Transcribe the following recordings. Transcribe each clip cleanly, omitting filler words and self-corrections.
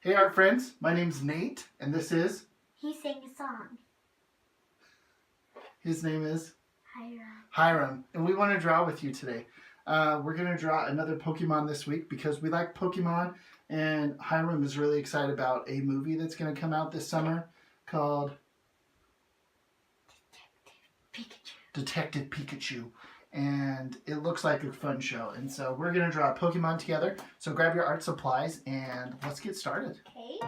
Hey art friends, my name's Nate and this is... He sang a song. His name is? Hiram. And we want to draw with you today. We're going to draw another Pokemon this week because we like Pokemon, and Hiram is really excited about a movie that's going to come out this summer called Detective Pikachu. And it looks like a fun show. And so we're going to draw a Pokemon together. So grab your art supplies and let's get started. Okay.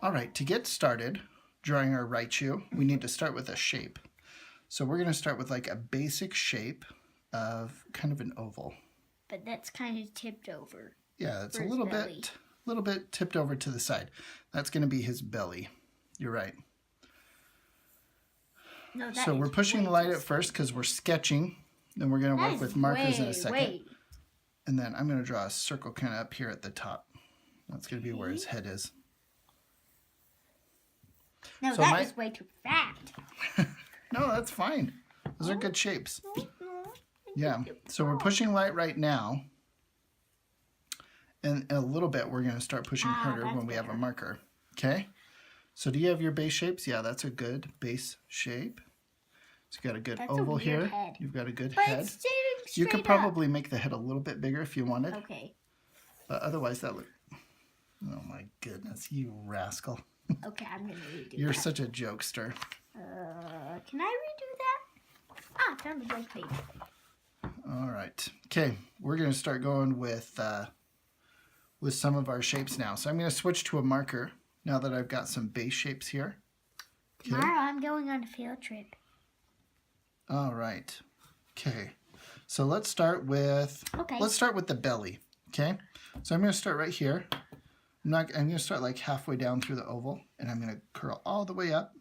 All right, to get started drawing our Raichu, we need to start with a shape. So we're going to start with like a basic shape of kind of an oval. But that's kind of tipped over. Yeah, it's a little bit tipped over to the side. That's going to be his belly. You're right. No, so we're pushing the light at first because we're sketching. Then we're going to work with markers in a second. And then I'm going to draw a circle kind of up here at the top. That's going to be where his head is. No, so that is way too fat. No, that's fine. Those are good shapes. Yeah, so we're pushing light right now. And in a little bit, we're going to start pushing harder when we have a marker. Okay? So do you have your base shapes? Yeah, that's a good base shape. So you got a good oval here. Head. You've got a good but head. You could probably make the head a little bit bigger if you wanted. Okay. But otherwise, that look. Oh my goodness, you rascal. Okay, I'm going to redo You're that. such a jokester. Can I redo that? Ah, found the blank page. All right. Okay, we're going to start going with some of our shapes now. So I'm going to switch to a marker now that I've got some base shapes here. Okay. Tomorrow I'm going on a field trip. All right. Okay. So let's start with the belly. Okay. So I'm going to start right here. I'm going to start like halfway down through the oval, and I'm going to curl all the way up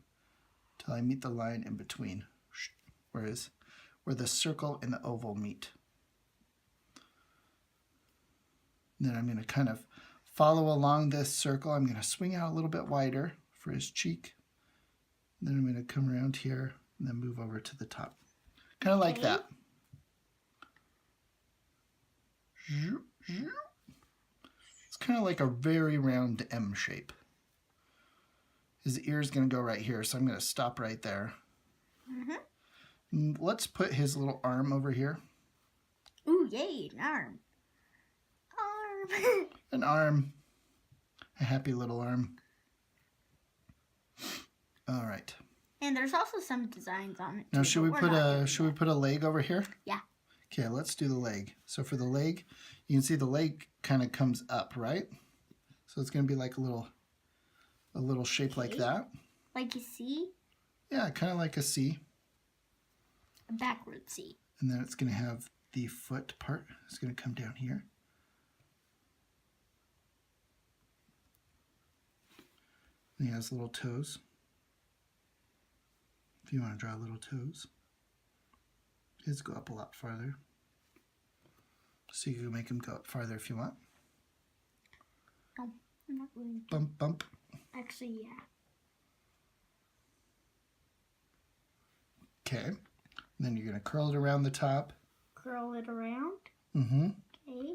till I meet the line in between, where the circle and the oval meet. And then I'm going to kind of follow along this circle. I'm going to swing out a little bit wider for his cheek. And then I'm going to come around here and then move over to the top. Kind of like that. It's kind of like a very round M shape. His ear is going to go right here, so I'm going to stop right there. And let's put his little arm over here. Ooh, yay, an arm. Arm. An arm. A happy little arm. All right. And there's also some designs on it. Now, should we put a leg over here? Yeah. Okay, let's do the leg. So for the leg, you can see the leg kind of comes up, right? So it's going to be like a little shape like that. Like a C? Yeah, kind of like a C. A backward C. And then it's going to have the foot part. It's going to come down here. And he has little toes. If you want to draw little toes. His go up a lot farther. So you can make him go up farther if you want. No, I'm not going to. Bump, bump. Actually, yeah. Okay. And then you're going to curl it around the top. Curl it around. Mm-hmm. Okay.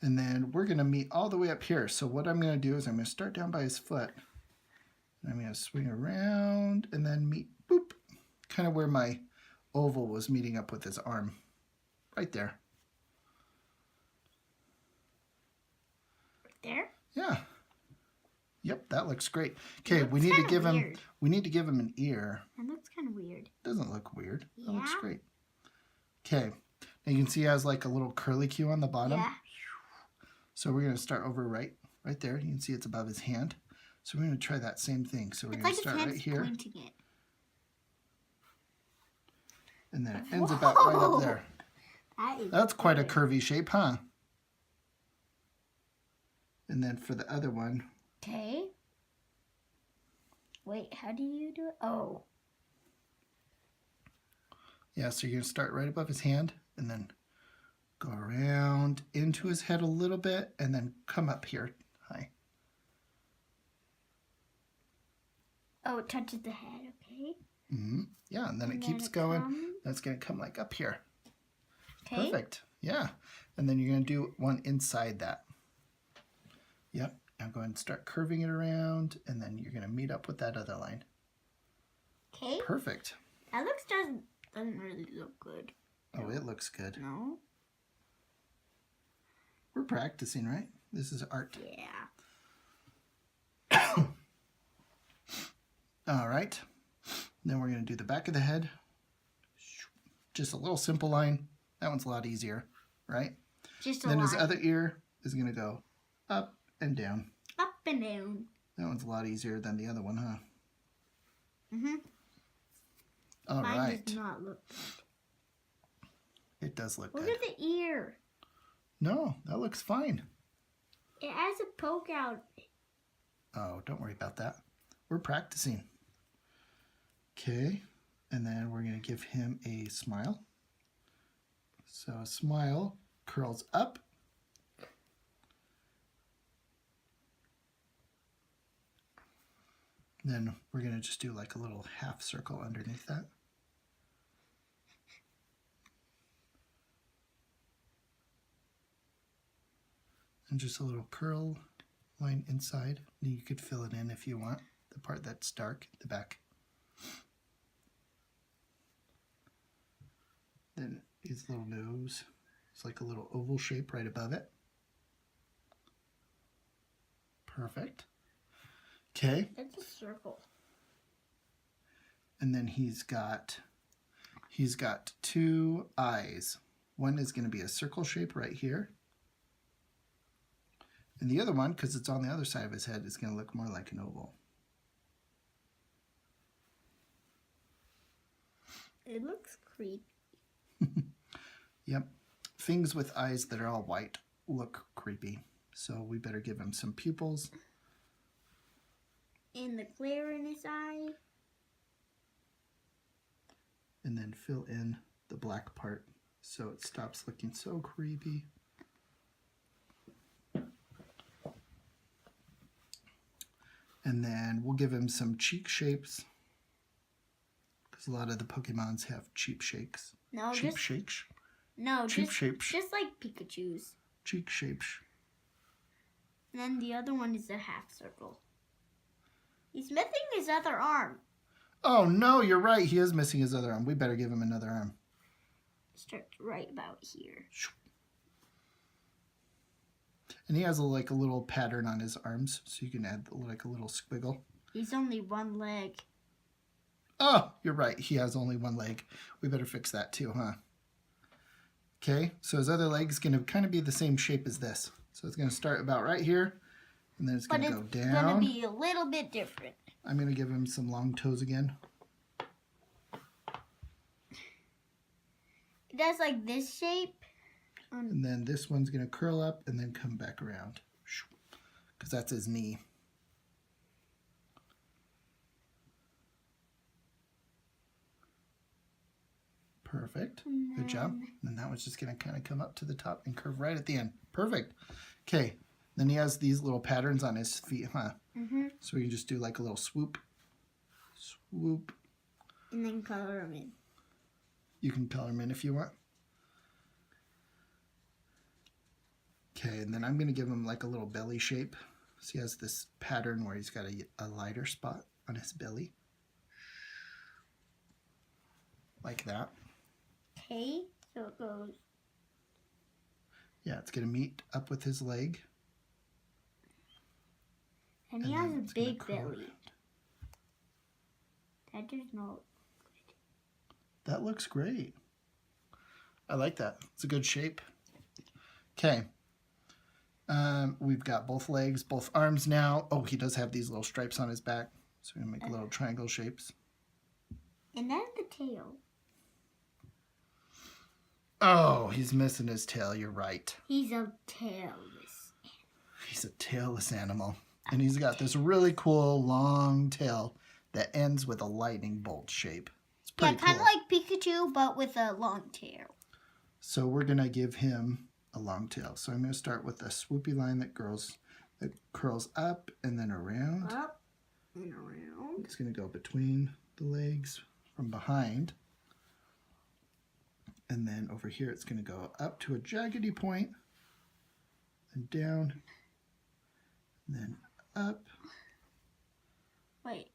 And then we're going to meet all the way up here. So what I'm going to do is I'm going to start down by his foot. And I'm going to swing around and then meet, boop, kind of where my oval was meeting up with his arm. Right there. Right there? Yeah. Yep, that looks great. Okay, we need to give him an ear. That looks kind of weird. Doesn't look weird. Yeah. That looks great. Okay. Now you can see he has like a little curly Q on the bottom. Yeah. So we're going to start over right there. You can see it's above his hand. So we're going to try that same thing. So we're going to start right here. Pointing it. And then it ends about right up there. That's quite a curvy shape, huh? And then for the other one. Okay. Wait, how do you do it? Oh. Yeah, so you're going to start right above his hand and then Go around into his head a little bit and then come up here. Hi. Oh, it touches the head, okay. Mm-hmm. Yeah, and then it keeps going. That's going to come like up here. Okay. Perfect. Yeah. And then you're going to do one inside that. Yep. Now go ahead and start curving it around, and then you're going to meet up with that other line. Okay. Perfect. That doesn't really look good. Oh, it looks good. No. We're practicing, right? This is art. Yeah. All right. Then we're going to do the back of the head. Just a little simple line. That one's a lot easier, right? Just a line. line. Then his other ear is going to go up and down. Up and down. That one's a lot easier than the other one, huh? Mm-hmm. All Mine right. does not look good. It does look good. Look at the ear. No, that looks fine. It has a poke out. Oh, don't worry about that. We're practicing. Okay, and then we're going to give him a smile. So a smile curls up. Then we're going to just do like a little half circle underneath that. And just a little curl line inside. You could fill it in if you want, the part that's dark at the back. Then his little nose, it's like a little oval shape right above it. Perfect. Okay. It's a circle. And then he's got two eyes. One is going to be a circle shape right here. And the other one, because it's on the other side of his head, is going to look more like an oval. It looks creepy. Yep. Things with eyes that are all white look creepy. So we better give him some pupils. And the glare in his eye. And then fill in the black part so it stops looking so creepy. And then we'll give him some cheek shapes. Because a lot of the Pokemons have cheek shapes. No, cheek shapes? No, cheek shapes. Just like Pikachu's. Cheek shapes. And then the other one is a half circle. He's missing his other arm. Oh, no, you're right. He is missing his other arm. We better give him another arm. Starts right about here. And he has like a little pattern on his arms, so you can add like a little squiggle. He's only one leg. Oh, you're right. He has only one leg. We better fix that too, huh? Okay, so his other leg's going to kind of be the same shape as this. So it's going to start about right here, and then it's going to go down. But it's going to be a little bit different. I'm going to give him some long toes again. It does like this shape. And then this one's going to curl up and then come back around. Because that's his knee. Perfect. Good job. And that one's just going to kind of come up to the top and curve right at the end. Perfect. Okay. Then he has these little patterns on his feet, huh? Mm-hmm. So we can just do like a little swoop. Swoop. And then color them in. You can color them in if you want. Okay, and then I'm going to give him like a little belly shape. So he has this pattern where he's got a lighter spot on his belly. Like that. Okay, so it goes. Yeah, it's going to meet up with his leg. And he has a big belly. That does not. That looks great. I like that. It's a good shape. Okay. We've got both legs, both arms now. Oh, he does have these little stripes on his back. So we're going to make little triangle shapes. And then the tail. Oh, he's missing his tail. You're right. He's a tailless. He's a tailless animal. And he's got this really cool long tail that ends with a lightning bolt shape. It's pretty kind cool. of like Pikachu, but with a long tail. So we're going to give him a long tail. So I'm going to start with a swoopy line that curls up and then around. Up and around. It's going to go between the legs from behind. And then over here it's going to go up to a jaggedy point, and down, and then up. Wait.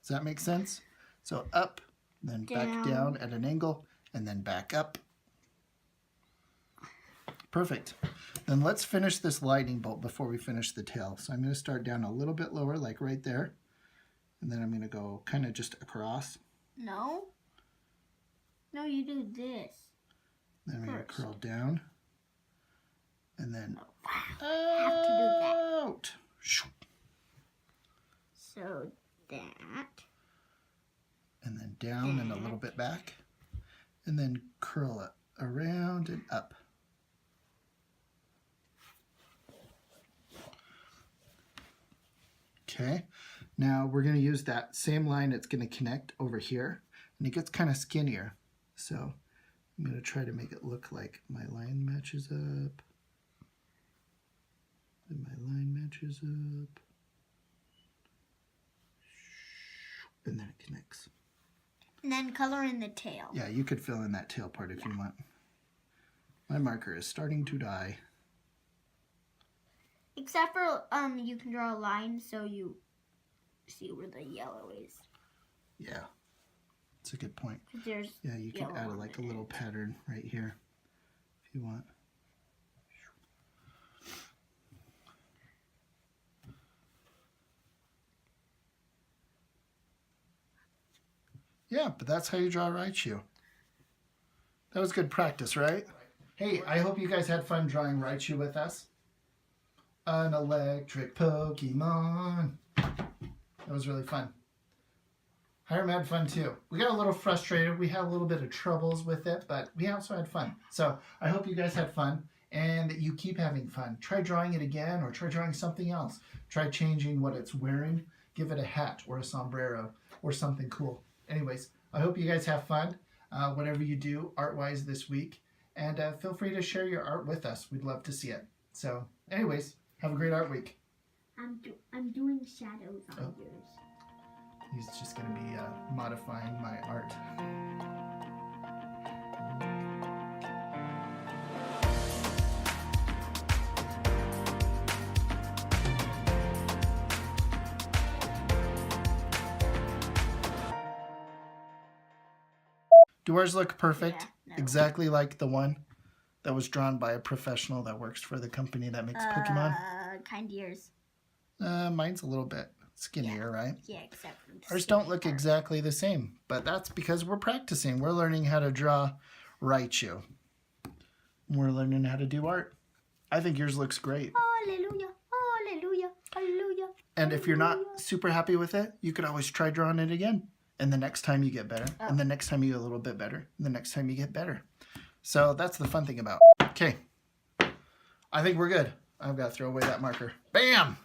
Does that make sense? So up, then back down at an angle, and then back up. Perfect. Then let's finish this lightning bolt before we finish the tail. So I'm going to start down a little bit lower, like right there. And then I'm going to go kind of just across. No. No, you do this. Then I'm going to curl down. And then I have to do that. out. So that. And then down and a little bit back. And then curl it around and up. Okay, now we're going to use that same line. It's going to connect over here, and it gets kind of skinnier. So I'm going to try to make it look like my line matches up. And my line matches up. And then it connects. And then color in the tail. Yeah, you could fill in that tail part if you want. My marker is starting to die. Except for you can draw a line so you see where the yellow is. Yeah, that's a good point. There's Yeah, you could add like a little pattern right here if you want. Yeah, but that's how you draw Raichu. That was good practice, right? Hey, I hope you guys had fun drawing Raichu with us. An electric Pokemon. That was really fun. Hiram had fun too. We got a little frustrated. We had a little bit of troubles with it, but we also had fun. So I hope you guys had fun and that you keep having fun. Try drawing it again or try drawing something else. Try changing what it's wearing. Give it a hat or a sombrero or something cool. Anyways, I hope you guys have fun, whatever you do art-wise this week. And feel free to share your art with us. We'd love to see it. So anyways, have a great art week. I'm doing shadows on yours. He's just going to be modifying my art. Do ours look perfect? Yeah, no. Exactly like the one that was drawn by a professional that works for the company that makes Pokemon? Kind of yours. Mine's a little bit skinnier, right? Yeah, except for the Ours don't skinny look part. exactly the same, but that's because we're practicing. We're learning how to draw Raichu. We're learning how to do art. I think yours looks great. Hallelujah, hallelujah, hallelujah. And if you're not super happy with it, you could always try drawing it again. And the next time you get better. And the next time you get a little bit better. And the next time you get better. So that's the fun thing about it. Okay. I think we're good. I've got to throw away that marker. Bam!